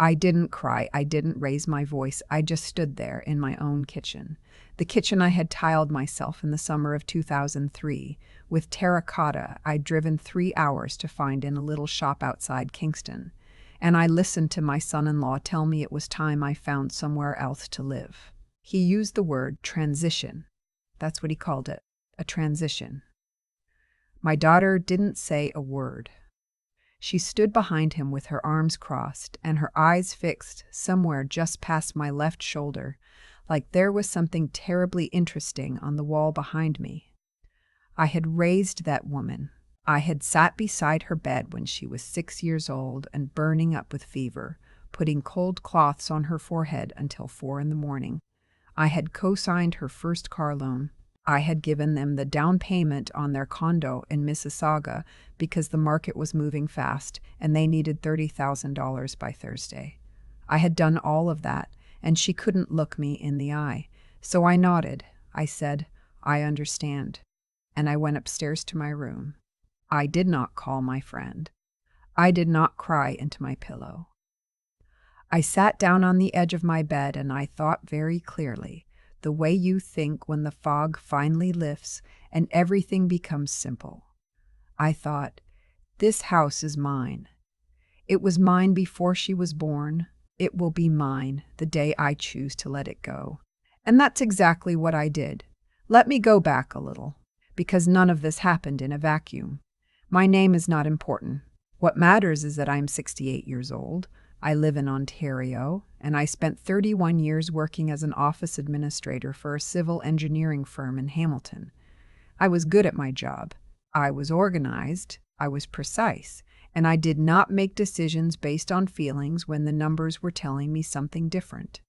I didn't cry. I didn't raise my voice. I just stood there in my own kitchen. The kitchen I had tiled myself in the summer of 2003. With terracotta I'd driven 3 hours to find in a little shop outside Kingston. And I listened to my son-in-law tell me it was time I found somewhere else to live. He used the word transition. That's what he called it, a transition. My daughter didn't say a word. She stood behind him with her arms crossed and her eyes fixed somewhere just past my left shoulder, like there was something terribly interesting on the wall behind me. I had raised that woman. I had sat beside her bed when she was 6 years old and burning up with fever, putting cold cloths on her forehead until 4 in the morning. I had co-signed her first car loan. I had given them the down payment on their condo in Mississauga because the market was moving fast and they needed $30,000 by Thursday. I had done all of that, and she couldn't look me in the eye. So I nodded. I said, "I understand." And I went upstairs to my room. I did not call my friend. I did not cry into my pillow. I sat down on the edge of my bed and I thought very clearly, the way you think when the fog finally lifts and everything becomes simple. I thought, this house is mine. It was mine before she was born. It will be mine the day I choose to let it go. And that's exactly what I did. Let me go back a little, because none of this happened in a vacuum. My name is not important. What matters is that I'm 68 years old. I live in Ontario, and I spent 31 years working as an office administrator for a civil engineering firm in Hamilton. I was good at my job. I was organized. I was precise. And I did not make decisions based on feelings when the numbers were telling me something different.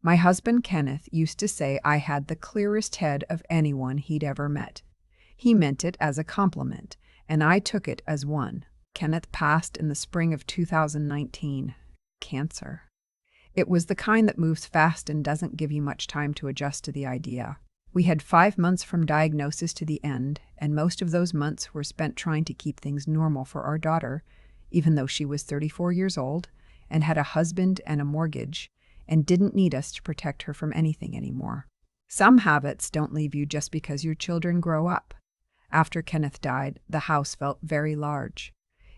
My husband, Kenneth, used to say I had the clearest head of anyone he'd ever met. He meant it as a compliment, and I took it as one. Kenneth passed in the spring of 2019. Cancer. It was the kind that moves fast and doesn't give you much time to adjust to the idea. We had 5 months from diagnosis to the end, and most of those months were spent trying to keep things normal for our daughter, even though she was 34 years old and had a husband and a mortgage and didn't need us to protect her from anything anymore. Some habits don't leave you just because your children grow up. After Kenneth died, the house felt very large.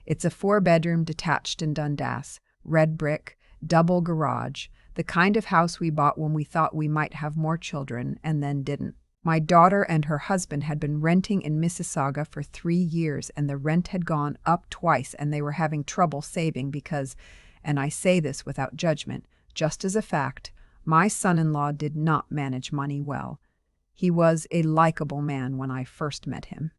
It's a 4-bedroom detached in Dundas, red brick, double garage, the kind of house we bought when we thought we might have more children and then didn't. My daughter and her husband had been renting in Mississauga for 3 years, and the rent had gone up twice, and they were having trouble saving because, and I say this without judgment, just as a fact, my son-in-law did not manage money well. He was a likable man when I first met him.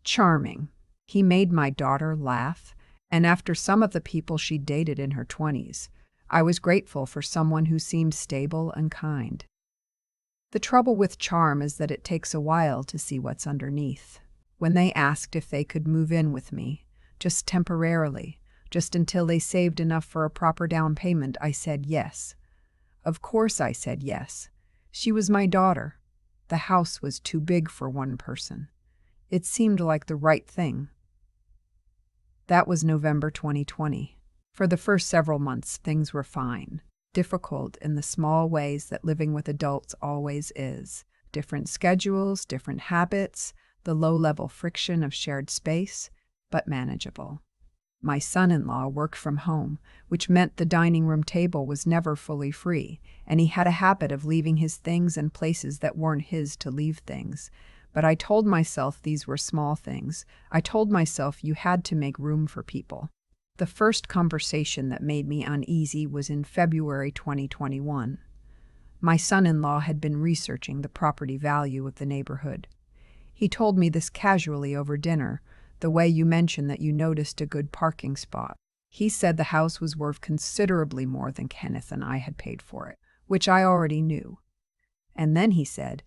Charming. He made my daughter laugh, and after some of the people she dated in her 20s, I was grateful for someone who seemed stable and kind. The trouble with charm is that it takes a while to see what's underneath. When they asked if they could move in with me, just temporarily, just until they saved enough for a proper down payment, I said yes. Of course I said yes. She was my daughter. The house was too big for one person. It seemed like the right thing. That was November 2020. For the first several months, things were fine. Difficult in the small ways that living with adults always is. Different schedules, different habits, the low-level friction of shared space, but manageable. My son-in-law worked from home, which meant the dining room table was never fully free, and he had a habit of leaving his things in places that weren't his to leave things. But I told myself these were small things. I told myself you had to make room for people. The first conversation that made me uneasy was in February 2021. My son-in-law had been researching the property value of the neighborhood. He told me this casually over dinner, the way you mentioned that you noticed a good parking spot. He said the house was worth considerably more than Kenneth and I had paid for it, which I already knew. And then he said,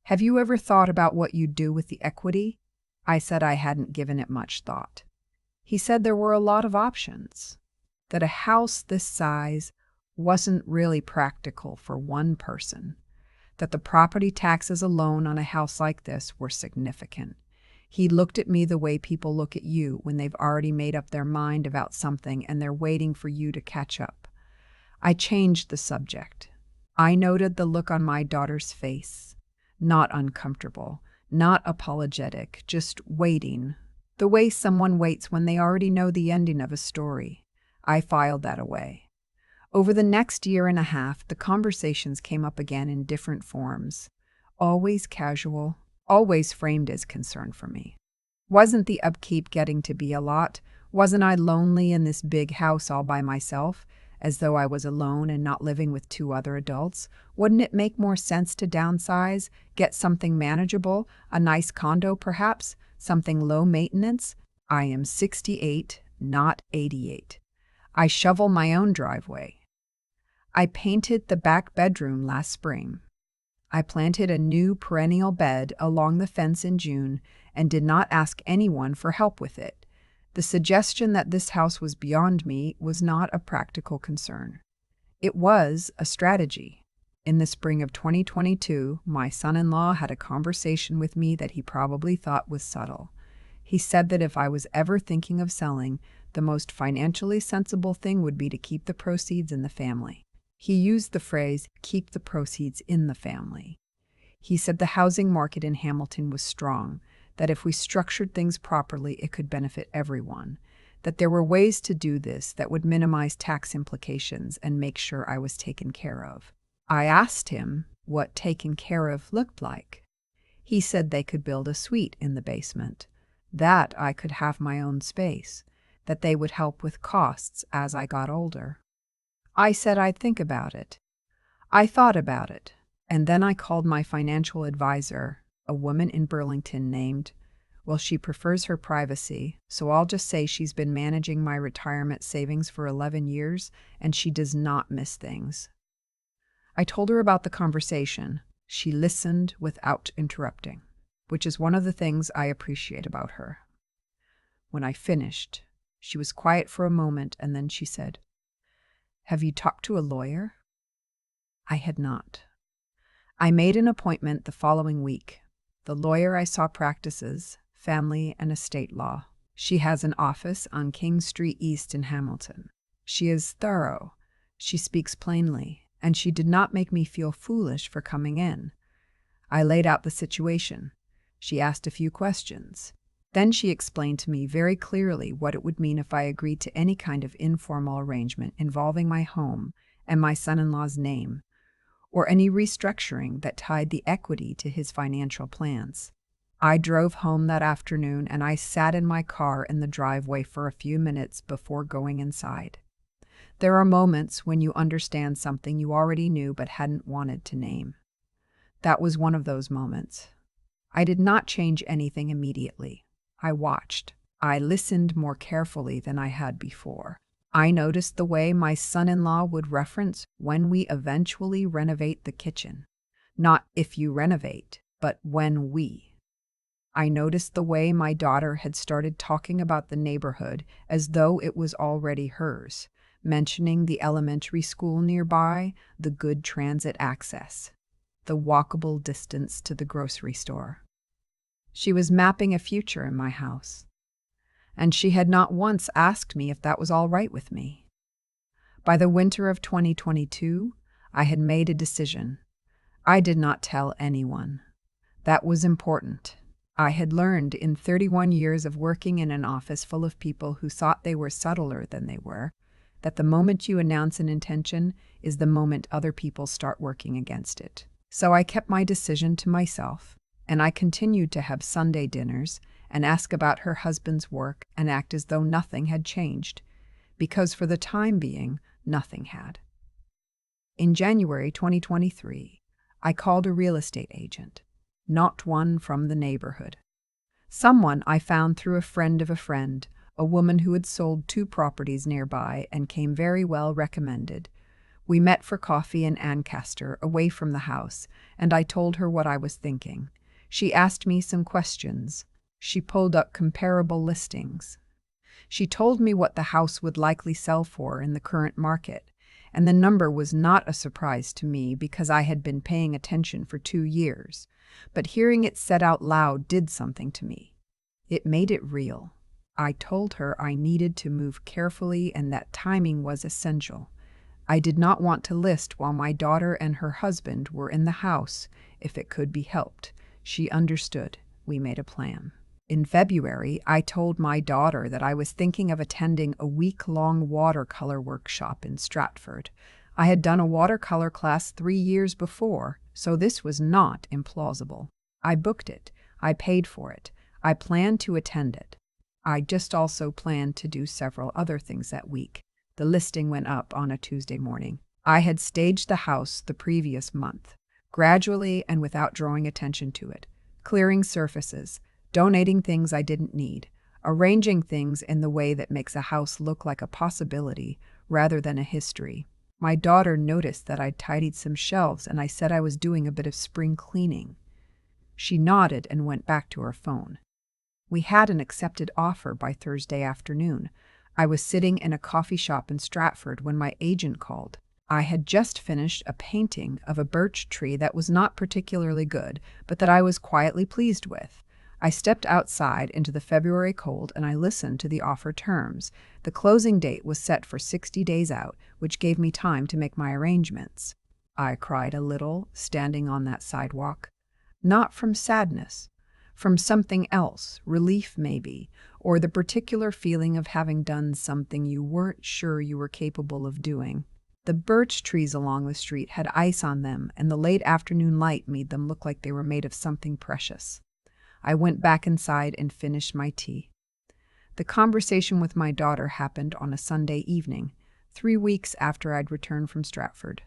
"Have you ever thought about what you'd do with the equity?" I said I hadn't given it much thought. He said there were a lot of options, that a house this size wasn't really practical for one person, that the property taxes alone on a house like this were significant. He looked at me the way people look at you when they've already made up their mind about something and they're waiting for you to catch up. I changed the subject. I noted the look on my daughter's face. Not uncomfortable, not apologetic, just waiting. The way someone waits when they already know the ending of a story. I filed that away. Over the next year and a half, the conversations came up again in different forms. Always casual, always framed as concern for me. Wasn't the upkeep getting to be a lot? Wasn't I lonely in this big house all by myself, as though I was alone and not living with two other adults? Wouldn't it make more sense to downsize, get something manageable, a nice condo perhaps, something low maintenance? I am 68, not 88. I shovel my own driveway. I painted the back bedroom last spring. I planted a new perennial bed along the fence in June and did not ask anyone for help with it. The suggestion that this house was beyond me was not a practical concern. It was a strategy. In the spring of 2022, my son-in-law had a conversation with me that he probably thought was subtle. He said that if I was ever thinking of selling, the most financially sensible thing would be to keep the proceeds in the family. He used the phrase, keep the proceeds in the family. He said the housing market in Hamilton was strong, that if we structured things properly, it could benefit everyone, that there were ways to do this that would minimize tax implications and make sure I was taken care of. I asked him what taken care of looked like. He said they could build a suite in the basement, that I could have my own space, that they would help with costs as I got older. I said I'd think about it. I thought about it, and then I called my financial advisor, a woman in Burlington named, well, she prefers her privacy, so I'll just say she's been managing my retirement savings for 11 years, and she does not miss things. I told her about the conversation. She listened without interrupting, which is one of the things I appreciate about her. When I finished, she was quiet for a moment, and then she said, "Have you talked to a lawyer?" I had not. I made an appointment the following week. The lawyer I saw practices family and estate law. She has an office on King Street East in Hamilton. She is thorough. She speaks plainly, and she did not make me feel foolish for coming in. I laid out the situation. She asked a few questions. Then she explained to me very clearly what it would mean if I agreed to any kind of informal arrangement involving my home and my son-in-law's name, or any restructuring that tied the equity to his financial plans. I drove home that afternoon and I sat in my car in the driveway for a few minutes before going inside. There are moments when you understand something you already knew but hadn't wanted to name. That was one of those moments. I did not change anything immediately. I watched. I listened more carefully than I had before. I noticed the way my son-in-law would reference when we eventually renovate the kitchen. Not if you renovate, but when we. I noticed the way my daughter had started talking about the neighborhood as though it was already hers, mentioning the elementary school nearby, the good transit access, the walkable distance to the grocery store. She was mapping a future in my house, and she had not once asked me if that was all right with me. By the winter of 2022, I had made a decision. I did not tell anyone. That was important. I had learned in 31 years of working in an office full of people who thought they were subtler than they were, that the moment you announce an intention is the moment other people start working against it. So I kept my decision to myself, and I continued to have Sunday dinners and ask about her husband's work and act as though nothing had changed, because for the time being, nothing had. In January 2023, I called a real estate agent, not one from the neighborhood. Someone I found through a friend of a friend, a woman who had sold 2 properties nearby and came very well recommended. We met for coffee in Ancaster, away from the house, and I told her what I was thinking. She asked me some questions. She pulled up comparable listings. She told me what the house would likely sell for in the current market, and the number was not a surprise to me because I had been paying attention for 2 years. But hearing it said out loud did something to me. It made it real. I told her I needed to move carefully and that timing was essential. I did not want to list while my daughter and her husband were in the house if it could be helped. She understood. We made a plan. In February, I told my daughter that I was thinking of attending a week-long watercolor workshop in Stratford. I had done a watercolor class 3 years before, so this was not implausible. I booked it. I paid for it. I planned to attend it. I just also planned to do several other things that week. The listing went up on a Tuesday morning. I had staged the house the previous month, gradually and without drawing attention to it, clearing surfaces, donating things I didn't need, arranging things in the way that makes a house look like a possibility rather than a history. My daughter noticed that I'd tidied some shelves, and I said I was doing a bit of spring cleaning. She nodded and went back to her phone. We had an accepted offer by Thursday afternoon. I was sitting in a coffee shop in Stratford when my agent called. I had just finished a painting of a birch tree that was not particularly good, but that I was quietly pleased with. I stepped outside into the February cold and I listened to the offer terms. The closing date was set for 60 days out, which gave me time to make my arrangements. I cried a little, standing on that sidewalk. Not from sadness, from something else, relief maybe, or the particular feeling of having done something you weren't sure you were capable of doing. The birch trees along the street had ice on them, and the late afternoon light made them look like they were made of something precious. I went back inside and finished my tea. The conversation with my daughter happened on a Sunday evening, 3 weeks after I'd returned from Stratford.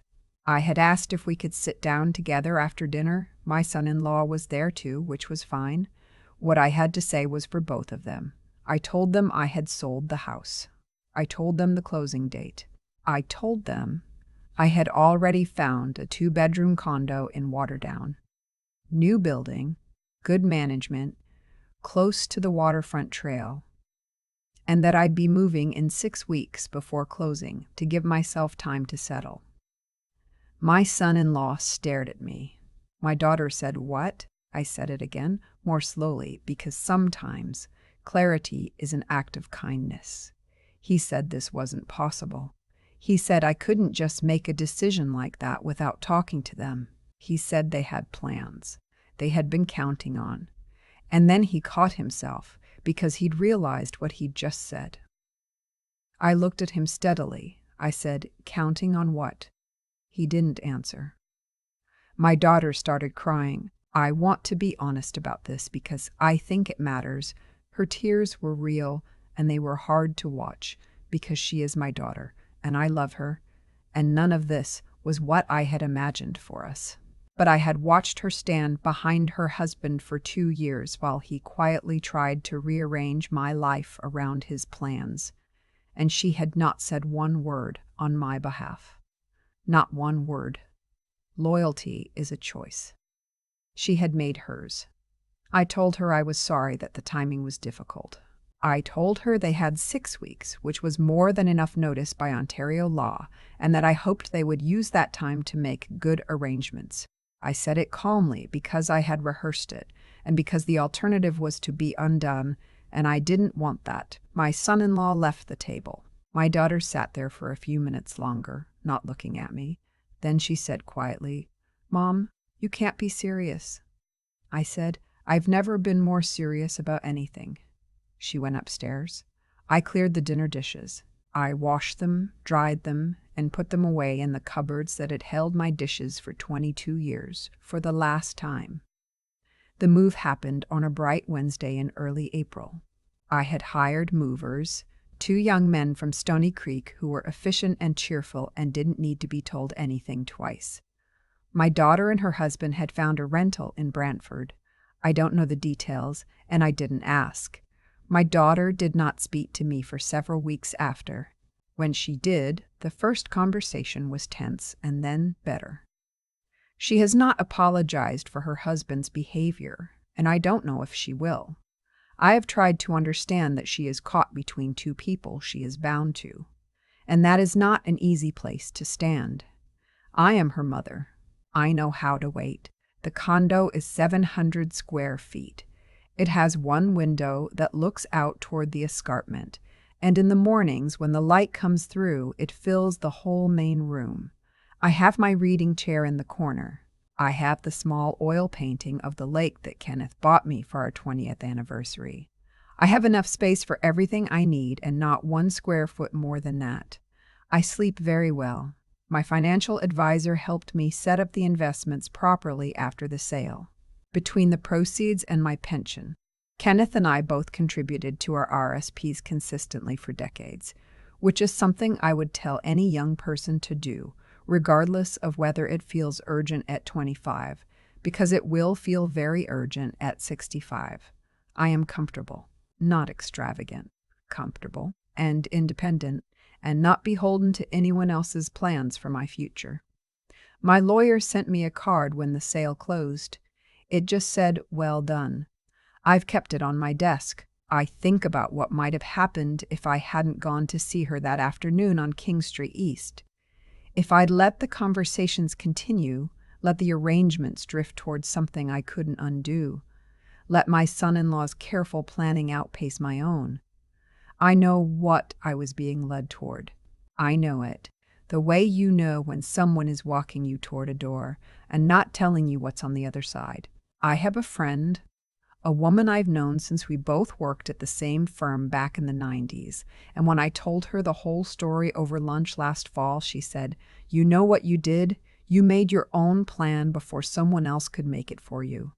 I had asked if we could sit down together after dinner. My son-in-law was there too, which was fine. What I had to say was for both of them. I told them I had sold the house. I told them the closing date. I told them I had already found a 2-bedroom condo in Waterdown. New building, good management, close to the waterfront trail, and that I'd be moving in 6 weeks before closing to give myself time to settle. My son-in-law stared at me. My daughter said, "What?" I said it again, more slowly, because sometimes clarity is an act of kindness. He said this wasn't possible. He said I couldn't just make a decision like that without talking to them. He said they had plans they had been counting on. And then he caught himself because he'd realized what he'd just said. I looked at him steadily. I said, "Counting on what?" He didn't answer. My daughter started crying. I want to be honest about this because I think it matters. Her tears were real and they were hard to watch because she is my daughter and I love her, and none of this was what I had imagined for us. But I had watched her stand behind her husband for 2 years while he quietly tried to rearrange my life around his plans, and she had not said one word on my behalf. Not one word. Loyalty is a choice. She had made hers. I told her I was sorry that the timing was difficult. I told her they had 6 weeks, which was more than enough notice by Ontario law, and that I hoped they would use that time to make good arrangements. I said it calmly because I had rehearsed it, and because the alternative was to be undone, and I didn't want that. My son-in-law left the table. My daughter sat there for a few minutes longer, not looking at me. Then she said quietly, "Mom, you can't be serious." I said, "I've never been more serious about anything." She went upstairs. I cleared the dinner dishes. I washed them, dried them, and put them away in the cupboards that had held my dishes for 22 years, for the last time. The move happened on a bright Wednesday in early April. I had hired movers, 2 young men from Stony Creek who were efficient and cheerful and didn't need to be told anything twice. My daughter and her husband had found a rental in Brantford. I don't know the details, and I didn't ask. My daughter did not speak to me for several weeks after. When she did, the first conversation was tense and then better. She has not apologized for her husband's behavior, and I don't know if she will. I have tried to understand that she is caught between 2 people she is bound to, and that is not an easy place to stand. I am her mother. I know how to wait. The condo is 700 square feet. It has 1 window that looks out toward the escarpment, And in the mornings, when the light comes through, it fills the whole main room. I have my reading chair in the corner. I have the small oil painting of the lake that Kenneth bought me for our 20th anniversary. I have enough space for everything I need and not 1 square foot more than that. I sleep very well. My financial advisor helped me set up the investments properly after the sale. Between the proceeds and my pension, Kenneth and I both contributed to our RSPs consistently for decades, which is something I would tell any young person to do, regardless of whether it feels urgent at 25, because it will feel very urgent at 65. I am comfortable, not extravagant, comfortable and independent, and not beholden to anyone else's plans for my future. My lawyer sent me a card when the sale closed. It just said, "Well done." I've kept it on my desk. I think about what might have happened if I hadn't gone to see her that afternoon on King Street East. If I'd let the conversations continue, let the arrangements drift towards something I couldn't undo, let my son-in-law's careful planning outpace my own. I know what I was being led toward. I know it. The way you know when someone is walking you toward a door and not telling you what's on the other side. I have a friend, a woman I've known since we both worked at the same firm back in the 90s, and when I told her the whole story over lunch last fall, she said, "You know what you did? You made your own plan before someone else could make it for you."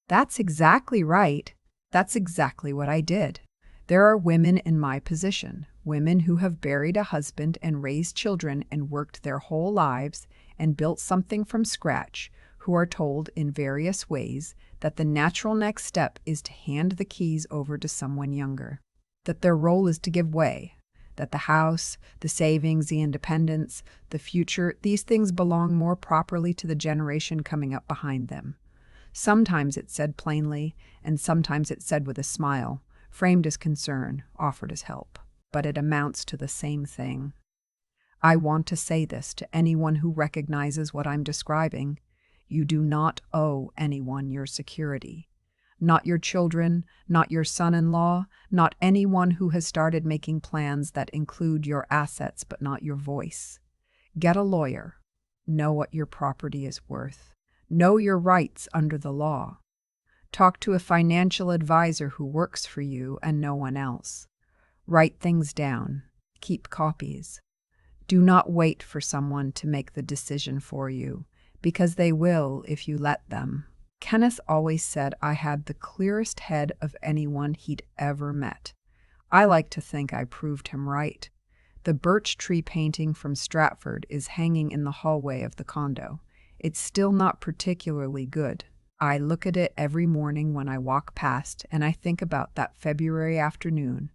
That's exactly right. That's exactly what I did. There are women in my position, women who have buried a husband and raised children and worked their whole lives and built something from scratch, who are told in various ways that the natural next step is to hand the keys over to someone younger, that their role is to give way, that the house, the savings, the independence, the future, these things belong more properly to the generation coming up behind them. Sometimes it's said plainly, and sometimes it's said with a smile, framed as concern, offered as help, but it amounts to the same thing. I want to say this to anyone who recognizes what I'm describing. You do not owe anyone your security. Not your children, not your son-in-law, not anyone who has started making plans that include your assets but not your voice. Get a lawyer. Know what your property is worth. Know your rights under the law. Talk to a financial advisor who works for you and no one else. Write things down. Keep copies. Do not wait for someone to make the decision for you, because they will if you let them. Kenneth always said I had the clearest head of anyone he'd ever met. I like to think I proved him right. The birch tree painting from Stratford is hanging in the hallway of the condo. It's still not particularly good. I look at it every morning when I walk past, and I think about that February afternoon.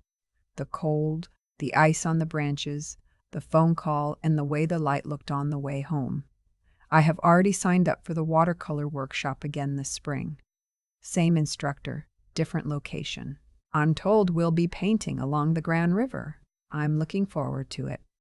The cold, the ice on the branches, the phone call, and the way the light looked on the way home. I have already signed up for the watercolor workshop again this spring. Same instructor, different location. I'm told we'll be painting along the Grand River. I'm looking forward to it.